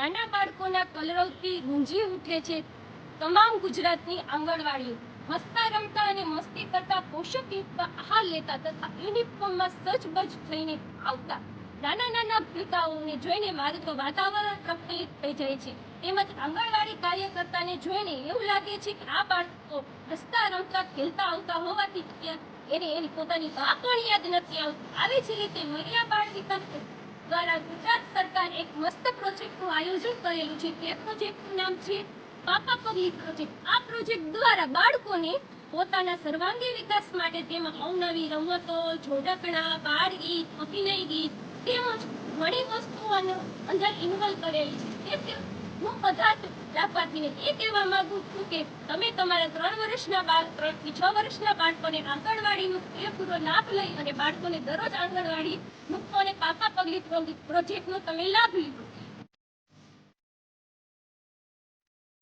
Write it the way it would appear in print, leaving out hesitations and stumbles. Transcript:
નાના બાળકોના કલરવથી ગુંજી ઉઠે છે તમામ ગુજરાતની આંગણવાડીઓ. હસતા રમતા અને મસ્તી કરતા પોષકયુક્ત આહાર લેતા તથા યુનિફોર્મમાં સજબજ થઈને આવતા નાના નાના ભૂલકાઓને જોઈને મારું તો વાતાવરણ પ્રફુલ્લિત થઈ જાય છે. તેમજ આંગણવાડી કાર્યકર્તાને જોઈને એવું લાગે છે કે આ બાળકો હસતા રમતા ખેલતા આવતા હોવાથી એને એની પોતાની બા પણ યાદ નથી આવતી. આવી જ રીતે મહિલા બાળ વિકાસ દ્વારા ગુજરાત સરકાર એક મસ્ત પ્રોજેક્ટનું આયોજન કરેલું છે. તે પ્રોજેક્ટનું નામ છે પાપા પગલી પ્રોજેક્ટ. આ પ્રોજેક્ટ દ્વારા બાળકોને પોતાના સર્વાંગી વિકાસ માટે તેમાં અવનવી રમતો, જોડકણા, બાળ ગીત, અભિનય ગીત તેમજ ઘણી વસ્તુઓનો અંદર ઇન્વોલ્વ કરેલી છે. તેથી હું બધા જ લાભાર્થીને એ કહેવા માંગુ છું કે તમે તમારા 3 થી 6 વર્ષના બાળકોને આંગણવાડીનો પૂરેપૂરો લાભ લઈ અને બાળકોને દરરોજ આંગણવાડી મૂકો અને પાપા પગલી પ્રોજેક્ટનો તમે લાભ લીધો.